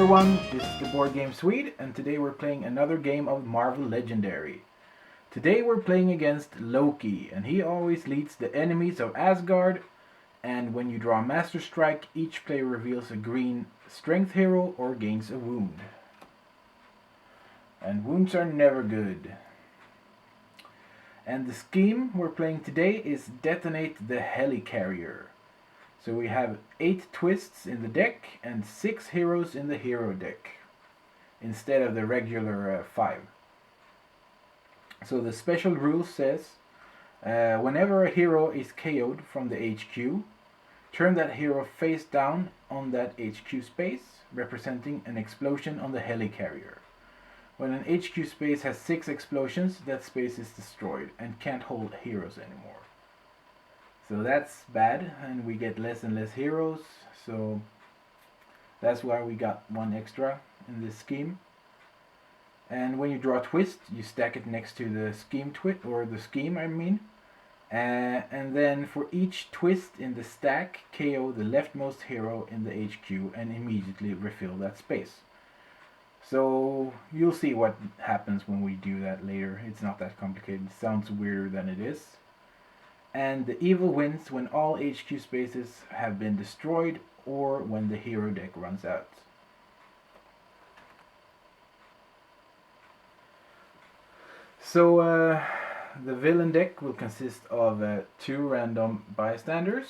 everyone, this is the BoardGameSwede, and today we're playing another game of Marvel Legendary. Today we're playing against Loki, and he always leads the enemies of Asgard, and when you draw a Master Strike, each player reveals a green strength hero or gains a wound. And wounds are never good. And the scheme we're playing today is Detonate the Helicarrier. So we have 8 twists in the deck and 6 heroes in the hero deck, instead of the regular 5. So the special rule says, whenever a hero is KO'd from the HQ, turn that hero face down on that HQ space, representing an explosion on the Helicarrier. When an HQ space has 6 explosions, that space is destroyed and can't hold heroes anymore. So that's bad, and we get less and less heroes, so that's why we got 1 extra in this scheme. And when you draw a twist, you stack it next to the scheme and then for each twist in the stack, KO the leftmost hero in the HQ and immediately refill that space. So you'll see what happens when we do that later. It's not that complicated. It sounds weirder than it is. And the evil wins when all HQ spaces have been destroyed or when the hero deck runs out. So the villain deck will consist of 2 random bystanders,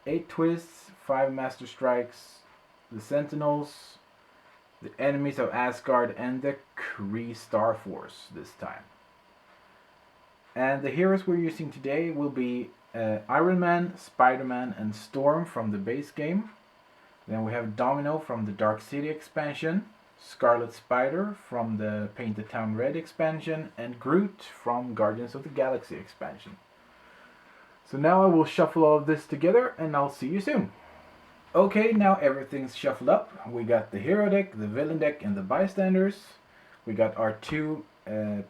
8 twists, 5 master strikes, the sentinels, the enemies of Asgard, and the Kree Star Force this time. And the heroes we're using today will be Iron Man, Spider-Man, and Storm from the base game. Then we have Domino from the Dark City expansion, Scarlet Spider from the Paint the Town Red expansion, and Groot from Guardians of the Galaxy expansion. So now I will shuffle all of this together and I'll see you soon. Okay, now everything's shuffled up. We got the hero deck, the villain deck, and the bystanders. We got our 2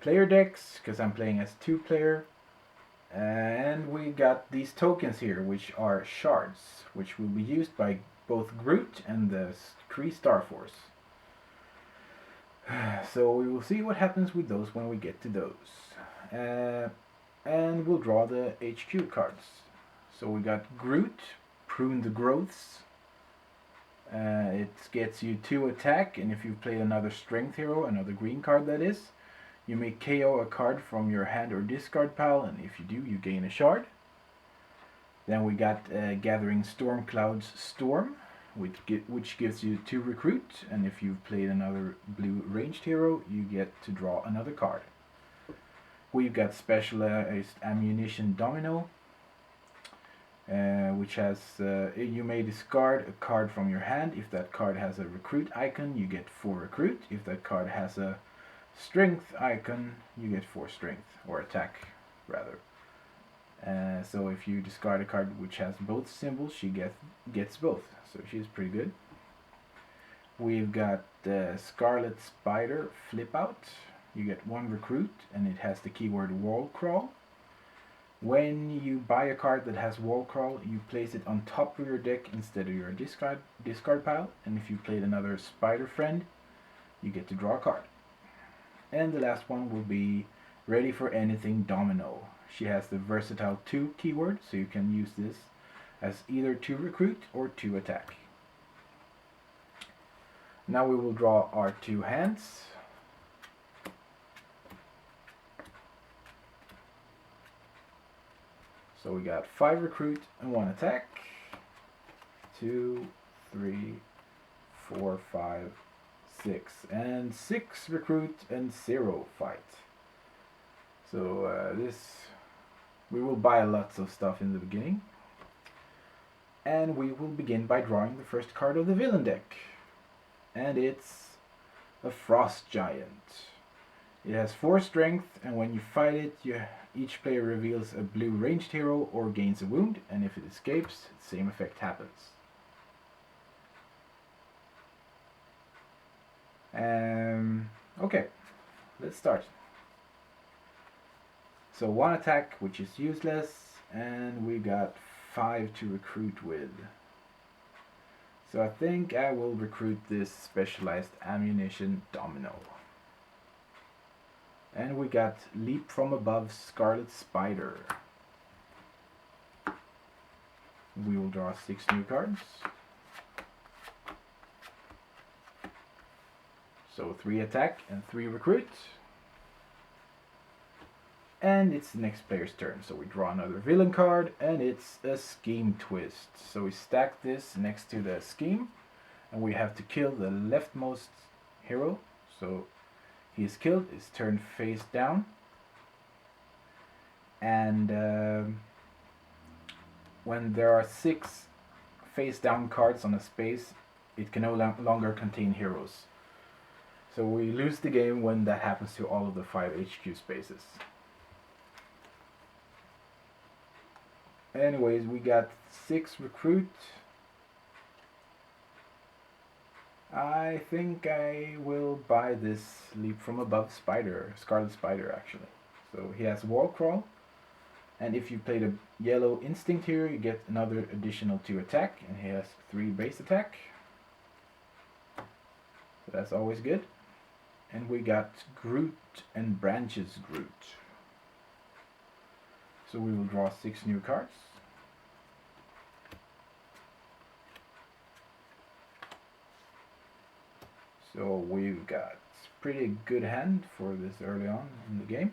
player decks, because I'm playing as 2-player. And we got these tokens here, which are shards, which will be used by both Groot and the Kree Star Force. So we will see what happens with those when we get to those. And we'll draw the HQ cards. So we got Groot, Prune the Growths. It gets you 2 attack, and if you've played another strength hero, another green card that is, you may KO a card from your hand or discard pile, and if you do, you gain a shard. Then we got Gathering Stormcloud's Storm, which gives you 2 recruit, and if you've played another blue ranged hero, you get to draw another card. We've got Specialized Ammunition Domino, which has, you may discard a card from your hand. If that card has a recruit icon, you get 4 recruit. If that card has a strength icon, you get 4 strength, or attack rather. So if you discard a card which has both symbols, she gets both, so she's pretty good. We've got the Scarlet Spider Flip Out. You get 1 recruit, and it has the keyword Wall Crawl. When you buy a card that has Wall Crawl, you place it on top of your deck instead of your discard pile, and if you played another Spider Friend, you get to draw a card. And the last one will be Ready for Anything Domino. She has the Versatile 2 keyword, so you can use this as either 2 recruit or 2 attack. Now we will draw our 2 hands. So we got 5 recruit and 1 attack. 2, 3, 4, 5, 6. And 6 recruit and 0 fight. So we will buy lots of stuff in the beginning. And we will begin by drawing the first card of the villain deck. And it's a Frost Giant. It has 4 strength, and when you fight it, each player reveals a blue ranged hero or gains a wound, and if it escapes, the same effect happens. Okay, let's start. So 1 attack, which is useless, and we got 5 to recruit with. So I think I will recruit this specialized ammunition domino. And we got Leap from Above Scarlet Spider. We will draw 6 new cards. So 3 attack and 3 recruit. And it's the next player's turn. So we draw another villain card, and it's a Scheme Twist. So we stack this next to the scheme, and we have to kill the leftmost hero. So he is killed, his turn face down. And when there are 6 face down cards on a space, it can no longer contain heroes. So we lose the game when that happens to all of the 5 HQ spaces. Anyways, we got 6 recruit. I think I will buy this Leap from Above Spider, Scarlet Spider actually. So he has Wall Crawl, and if you play the yellow Instinct here, you get another additional 2 attack, and he has 3 base attack. So that's always good. And we got Groot and Branches Groot. So we will draw 6 new cards. So we've got pretty good hand for this early on in the game.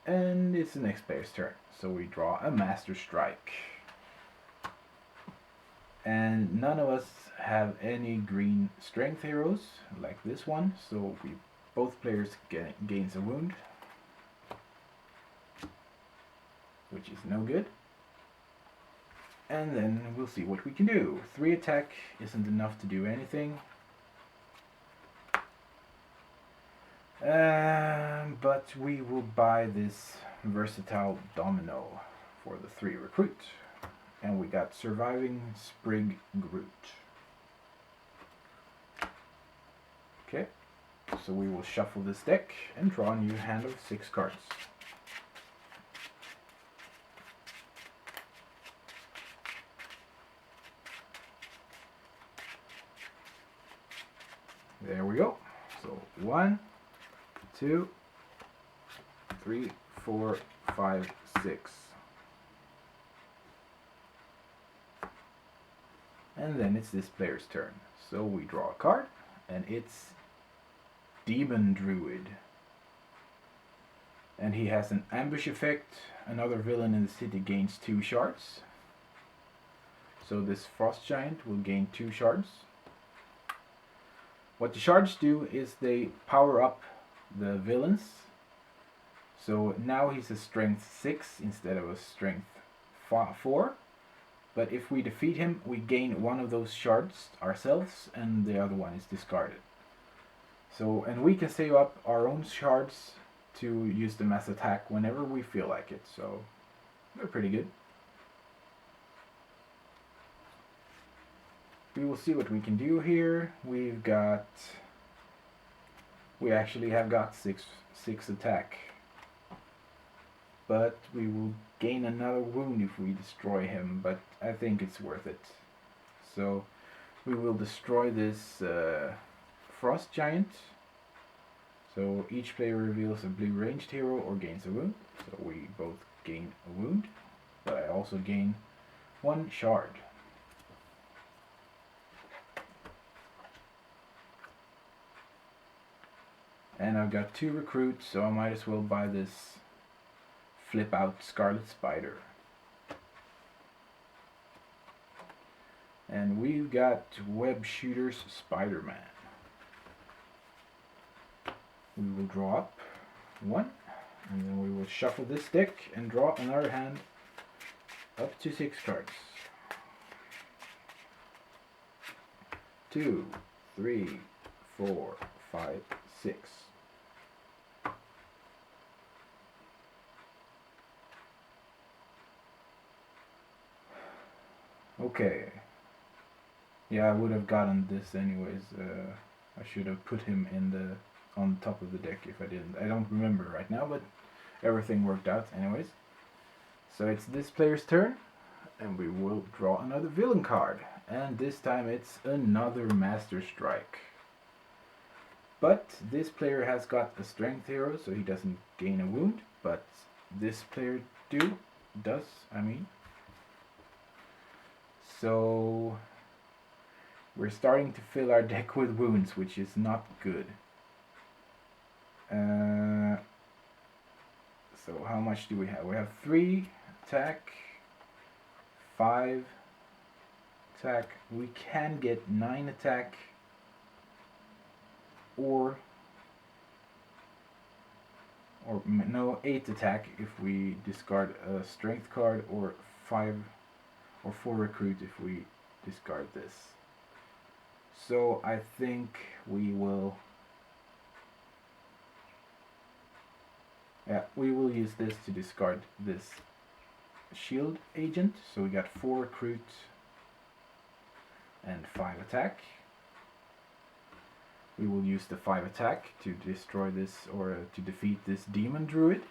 And it's the next player's turn. So we draw a Master Strike. And none of us have any green strength heroes like this one, so both players gains a wound, which is no good. And then we'll see what we can do. 3 attack isn't enough to do anything. But we will buy this versatile domino for the 3 recruit. And we got Surviving Sprig Groot. Okay, so we will shuffle this deck and draw a new hand of 6 cards. There we go. So 1, 2, 3, 4, 5, 6. And then it's this player's turn. So we draw a card, and it's Demon Druid. And he has an ambush effect. Another villain in the city gains 2 shards. So this Frost Giant will gain 2 shards. What the shards do is they power up the villains. So now he's a strength 6 instead of a strength 4. But if we defeat him, we gain one of those shards ourselves, and the other one is discarded. So, and we can save up our own shards to use them as attack whenever we feel like it. So, they're pretty good. We will see what we can do here. We actually have got 6 attack. But we will gain another wound if we destroy him, but I think it's worth it. So we will destroy this Frost Giant. So each player reveals a blue ranged hero or gains a wound. So we both gain a wound, but I also gain 1 shard. And I've got 2 recruits, so I might as well buy this Flip Out Scarlet Spider. And we've got Web Shooters Spider-Man. We will draw up 1, and then we will shuffle this deck and draw another hand up to 6 cards. 2, 3, 4, 5, 6. Okay. Yeah, I would have gotten this anyways. I should have put him on top of the deck if I didn't. I don't remember right now, but everything worked out anyways. So it's this player's turn, and we will draw another villain card. and this time it's another Master Strike. But this player has got a strength hero, so he doesn't gain a wound, but this player does, I mean. So we're starting to fill our deck with wounds, which is not good. So how much do we have? We have 3 attack, 5 attack. We can get 9 attack, or no, 8 attack if we discard a strength card, or 5 or 4 recruit if we discard this. So I think we will use this to discard this shield agent. So we got 4 recruit and 5 attack. We will use the 5 attack to destroy this, or to defeat this demon druid.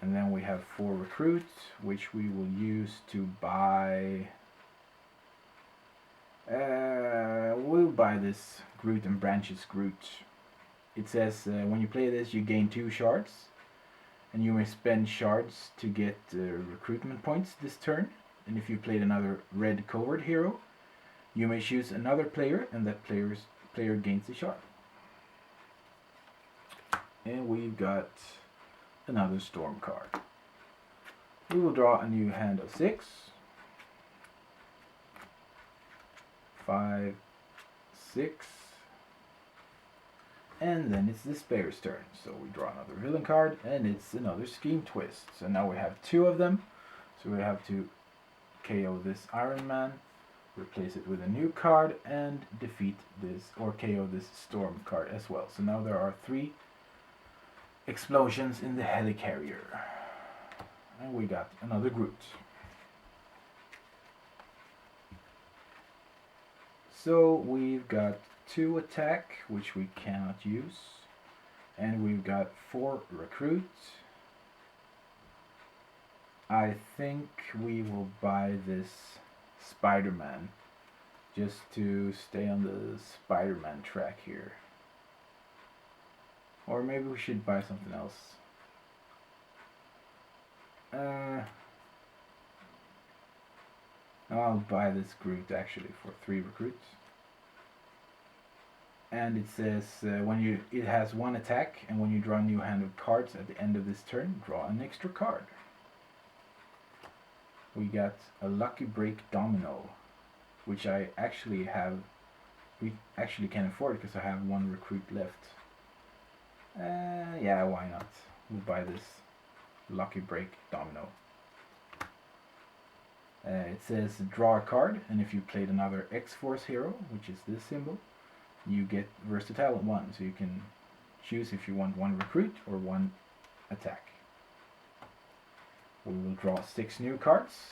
And then we have 4 recruit, which we will use to buy. We'll buy this Groot and Branches Groot. It says when you play this, you gain 2 shards, and you may spend shards to get recruitment points this turn. And if you played another red covert hero, you may choose another player, and that player gains a shard. And we've got another storm card. We will draw a new hand of 6. 5, 6. And then it's this player's turn. So we draw another villain card, and it's another Scheme Twist. So now we have 2 of them. So we have to KO this Iron Man, replace it with a new card, and defeat this, or KO this Storm card as well. So now there are 3 explosions in the Helicarrier. And we got another Groot. So we've got 2 attack, which we cannot use, and we've got 4 recruit. I think we will buy this Spider-Man, just to stay on the Spider-Man track here. Or maybe we should buy something else. I'll buy this Groot actually for 3 recruits. And it says it has 1 attack, and when you draw a new hand of cards at the end of this turn, draw an extra card. We got a Lucky Break Domino, which I actually have. We actually can afford because I have 1 recruit left. Yeah, why not? We'll buy this Lucky Break Domino. It says draw a card, and if you played another X-Force hero, which is this symbol, you get versatile 1, so you can choose if you want 1 recruit or 1 attack. We will draw 6 new cards.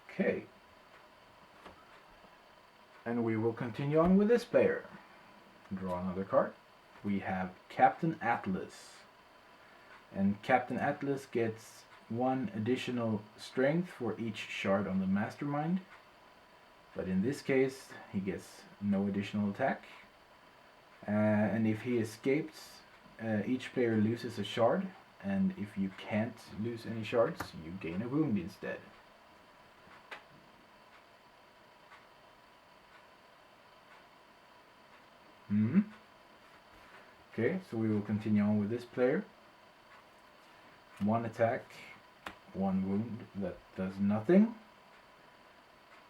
Okay. And we will continue on with this player. Draw another card. We have Captain Atlas. And Captain Atlas gets 1 additional strength for each shard on the Mastermind. But in this case, he gets no additional attack. And if he escapes, each player loses a shard. And if you can't lose any shards, you gain a wound instead. Okay, so we will continue on with this player. 1 attack, 1 wound, that does nothing.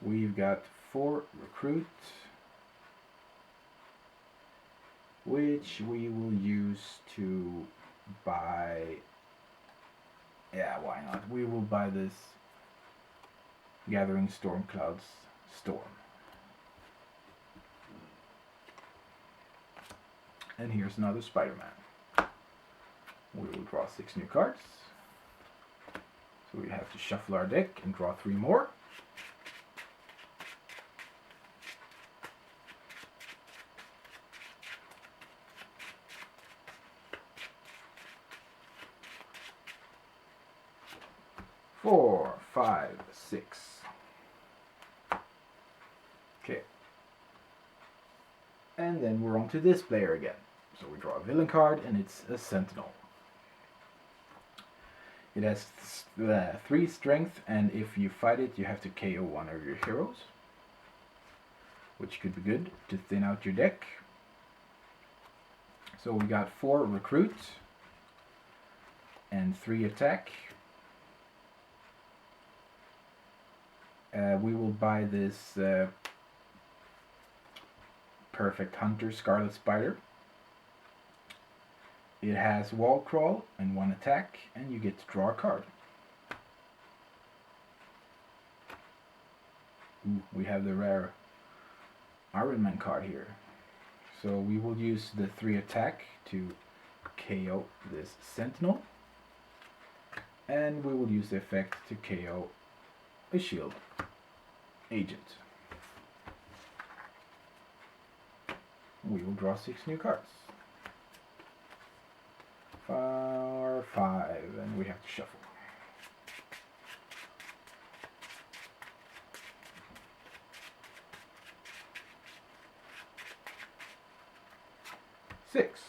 We've got 4 recruit, which we will use to buy. Yeah, why not? We will buy this Gathering Storm Clouds Storm. And here's another Spider-Man. We will draw 6 new cards. So we have to shuffle our deck and draw 3 more. 4, 5, 6. Okay. And then we're on to this player again. So we draw a villain card, and it's a Sentinel. It has 3 strength, and if you fight it, you have to KO one of your heroes, which could be good to thin out your deck. So we got 4 recruit and 3 attack. We will buy this Perfect Hunter Scarlet Spider. It has wall crawl and 1 attack, and you get to draw a card. Ooh, we have the rare Iron Man card here. So we will use the 3 attack to KO this Sentinel, and we will use the effect to KO a shield agent. We will draw 6 new cards. 5, and we have to shuffle. Six.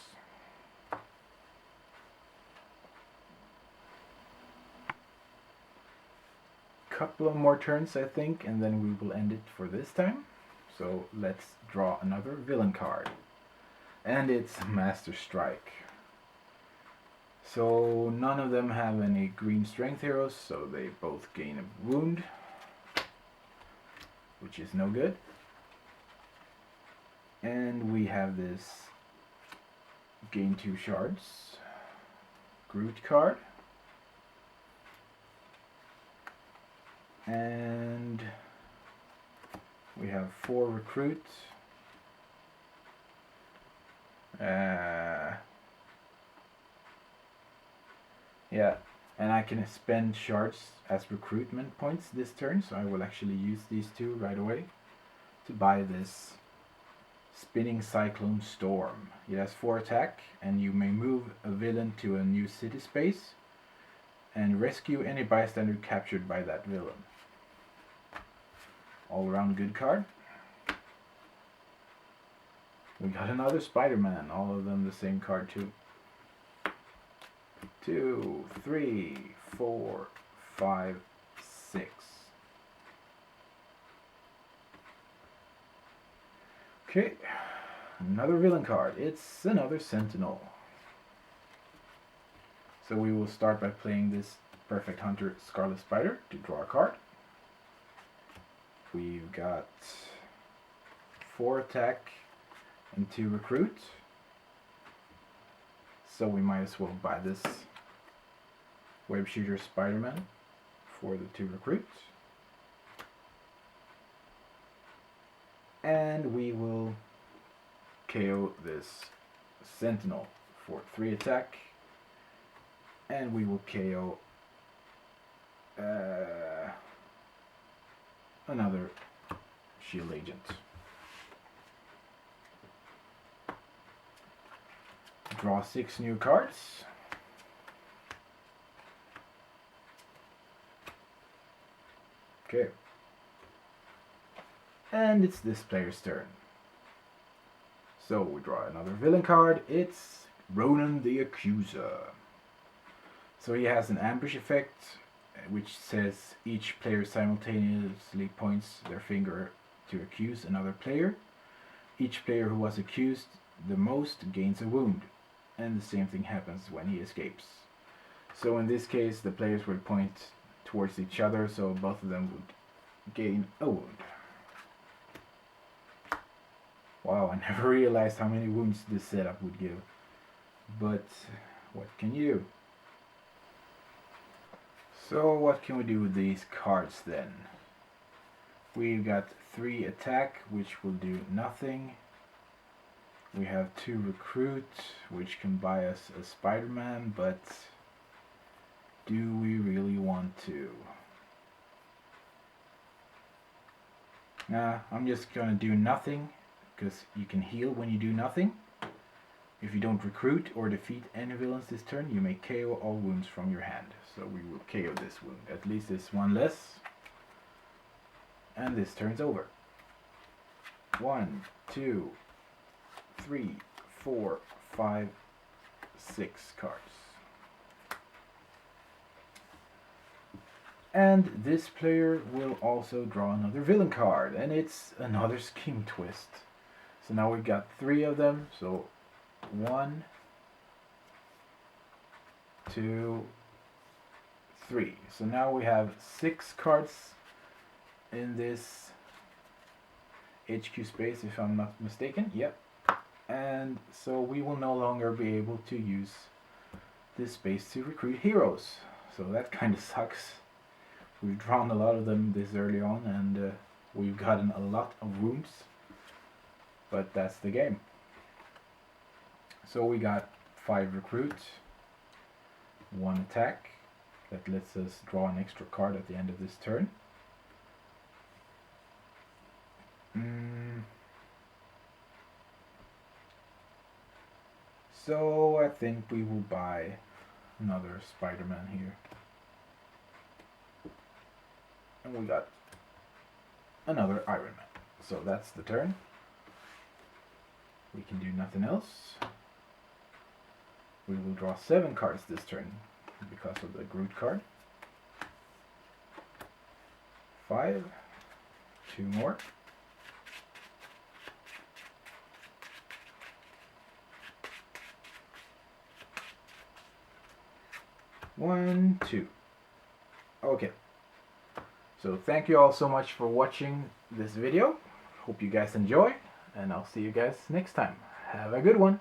Couple of more turns, I think, and then we will end it for this time. So let's draw another villain card, and it's Master Strike. So none of them have any green strength heroes, so they both gain a wound, which is no good. And we have this gain 2 shards Groot card, and we have 4 recruit. Yeah, and I can spend shards as recruitment points this turn, so I will actually use these 2 right away to buy this Spinning Cyclone Storm. It has 4 attack, and you may move a villain to a new city space and rescue any bystander captured by that villain. All around good card. We got another Spider-Man, all of them the same card too. 2, 3, 4, 5, 6. Okay, another villain card. It's another Sentinel. So we will start by playing this Perfect Hunter Scarlet Spider to draw a card. We've got 4 attack and 2 recruit. So we might as well buy this Web Shooter Spider-Man for the 2 recruits. And we will KO this Sentinel for 3 attack. And we will KO another shield agent. Draw 6 new cards. Okay. And it's this player's turn. So we draw another villain card. It's Ronan the Accuser. So he has an ambush effect, which says each player simultaneously points their finger to accuse another player. Each player who was accused the most gains a wound, and the same thing happens when he escapes. So in this case, the players would point towards each other, so both of them would gain a wound. Wow, I never realized how many wounds this setup would give. But what can you do? So what can we do with these cards then? We've got 3 attack, which will do nothing. We have 2 recruit, which can buy us a Spider-Man, but do we really want to? Nah, I'm just gonna do nothing, because you can heal when you do nothing. If you don't recruit or defeat any villains this turn, you may KO all wounds from your hand. So we will KO this wound. At least it's one less. And this turn's over. 1, 2, 3, 4, 5, 6 cards. And this player will also draw another villain card, and it's another Scheme Twist. So now we've got 3 of them. So 1, 2, 3. So now we have 6 cards in this HQ space, if I'm not mistaken. Yep. And so we will no longer be able to use this space to recruit heroes. So that kind of sucks. We've drawn a lot of them this early on, and we've gotten a lot of wounds. But that's the game. So we got 5 recruit, 1 attack. That lets us draw an extra card at the end of this turn. So I think we will buy another Spider-Man here. And we got another Iron Man. So that's the turn. We can do nothing else. We will draw 7 cards this turn because of the Groot card. 5. 2 more. 1, 2. Okay. So thank you all so much for watching this video. Hope you guys enjoy, and I'll see you guys next time. Have a good one.